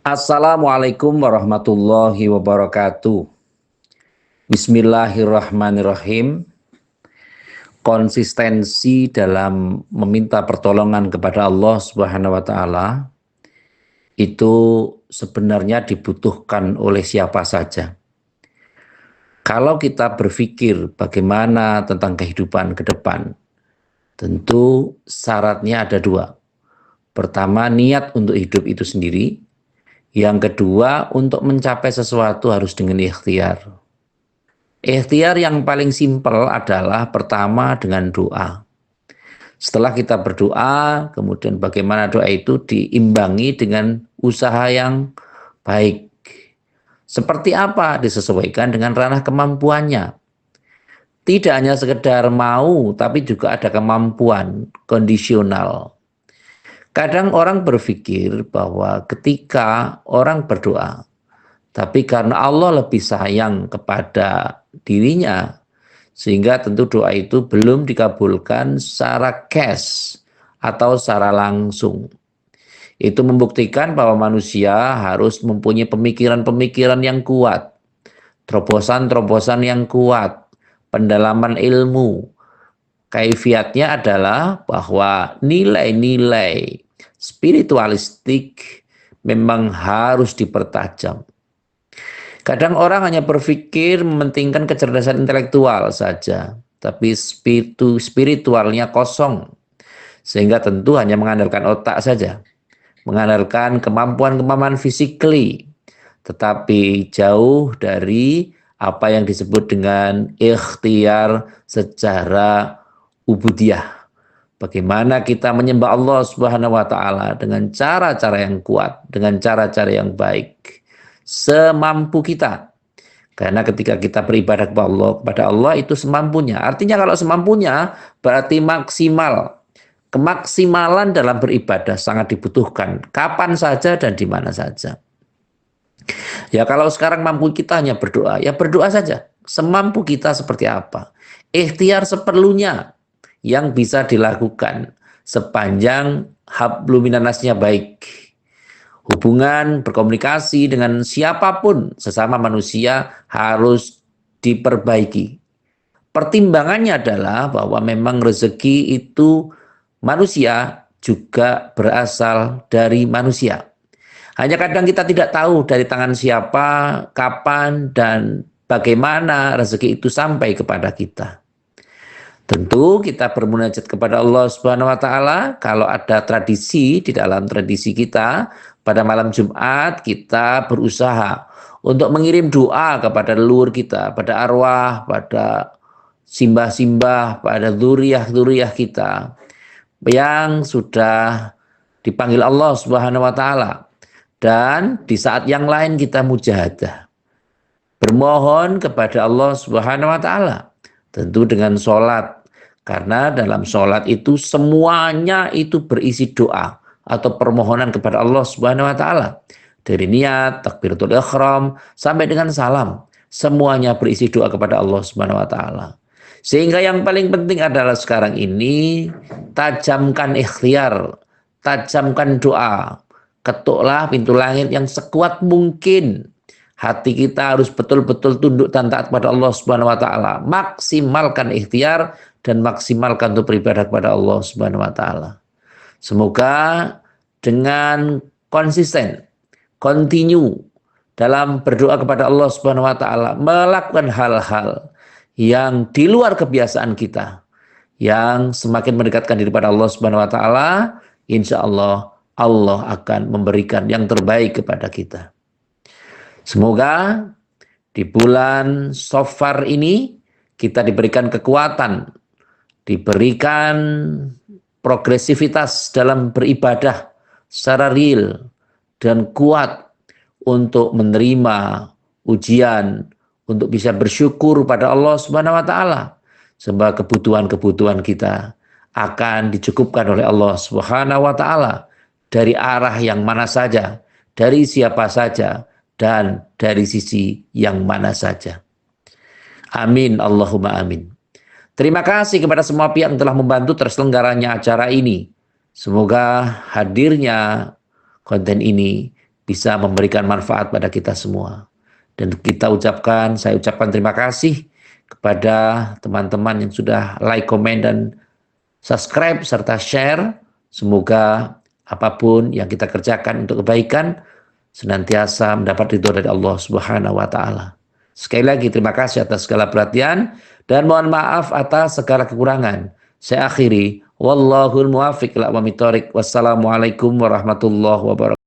Assalamualaikum warahmatullahi wabarakatuh. Bismillahirrahmanirrahim. Konsistensi dalam meminta pertolongan kepada Allah Subhanahu wa taala itu sebenarnya dibutuhkan oleh siapa saja. Kalau kita berpikir bagaimana tentang kehidupan ke depan, tentu syaratnya ada dua. Pertama, niat untuk hidup itu sendiri. Yang kedua, untuk mencapai sesuatu harus dengan ikhtiar. Ikhtiar yang paling simpel adalah pertama dengan doa. Setelah kita berdoa, kemudian bagaimana doa itu diimbangi dengan usaha yang baik. Seperti apa? Disesuaikan dengan ranah kemampuannya. Tidak hanya sekedar mau, tapi juga ada kemampuan kondisional. Kadang orang berpikir bahwa ketika orang berdoa, tapi karena Allah lebih sayang kepada dirinya, sehingga tentu doa itu belum dikabulkan secara cash atau secara langsung. Itu membuktikan bahwa manusia harus mempunyai pemikiran-pemikiran yang kuat, terobosan-terobosan yang kuat, pendalaman ilmu. Kaifiatnya adalah bahwa nilai-nilai spiritualistik memang harus dipertajam. Kadang orang hanya berpikir mementingkan kecerdasan intelektual saja, tapi spiritualnya kosong. Sehingga tentu hanya mengandalkan otak saja, mengandalkan kemampuan-kemampuan physically, tetapi jauh dari apa yang disebut dengan ikhtiar secara ubudiyah. Bagaimana kita menyembah Allah Subhanahu wa taala dengan cara-cara yang kuat, dengan cara-cara yang baik, semampu kita. Karena ketika kita beribadah kepada Allah itu semampunya. Artinya kalau semampunya berarti maksimal. Kemaksimalan dalam beribadah sangat dibutuhkan. Kapan saja dan di mana saja. Ya kalau sekarang mampu kita hanya berdoa, ya berdoa saja. Semampu kita seperti apa. Ikhtiar seperlunya yang bisa dilakukan sepanjang habluminanasnya baik. Hubungan berkomunikasi dengan siapapun sesama manusia harus diperbaiki. Pertimbangannya adalah bahwa memang rezeki itu manusia juga berasal dari manusia. Hanya kadang kita tidak tahu dari tangan siapa, kapan, dan bagaimana rezeki itu sampai kepada kita. Tentu kita bermunajat kepada Allah Subhanahu wa taala. Kalau ada tradisi di dalam tradisi kita, pada malam Jumat kita berusaha untuk mengirim doa kepada leluhur kita, pada arwah, pada simbah-simbah, pada dzurriyyah-dzurriyyah kita yang sudah dipanggil Allah Subhanahu wa taala. Dan di saat yang lain kita mujahadah, bermohon kepada Allah Subhanahu wa taala. Tentu dengan sholat, karena dalam sholat itu semuanya itu berisi doa atau permohonan kepada Allah Subhanahu wa taala. Dari niat, takbiratul ihram sampai dengan salam, semuanya berisi doa kepada Allah Subhanahu wa taala. Sehingga yang paling penting adalah sekarang ini tajamkan ikhtiar, tajamkan doa, ketuklah pintu langit yang sekuat mungkin. Hati kita harus betul-betul tunduk dan taat kepada Allah Subhanahu wa taala. Maksimalkan ikhtiar dan maksimalkan untuk beribadah kepada Allah Subhanahu wa taala. Semoga dengan konsisten, continue dalam berdoa kepada Allah Subhanahu wa taala, melakukan hal-hal yang di luar kebiasaan kita, yang semakin mendekatkan diri pada Allah Subhanahu wa taala, insya Allah Allah akan memberikan yang terbaik kepada kita. Semoga di bulan Shafar ini kita diberikan kekuatan, diberikan progresivitas dalam beribadah secara real dan kuat untuk menerima ujian, untuk bisa bersyukur pada Allah Subhanahu wa taala. Sebab kebutuhan-kebutuhan kita akan dicukupkan oleh Allah Subhanahu wa taala dari arah yang mana saja, dari siapa saja, dan dari sisi yang mana saja. Amin, Allahumma amin. Terima kasih kepada semua pihak yang telah membantu terselenggaranya acara ini. Semoga hadirnya konten ini bisa memberikan manfaat pada kita semua. Dan saya ucapkan terima kasih kepada teman-teman yang sudah like, komen, dan subscribe, serta share. Semoga apapun yang kita kerjakan untuk kebaikan, senantiasa mendapat ridho dari Allah Subhanahu wa Ta'ala. Sekali lagi terima kasih atas segala perhatian dan mohon maaf atas segala kekurangan. Saya akhiri, wallahul muwaffiq ila aqwamit thoriq. Wassalamualaikum warahmatullahi wabarakatuh.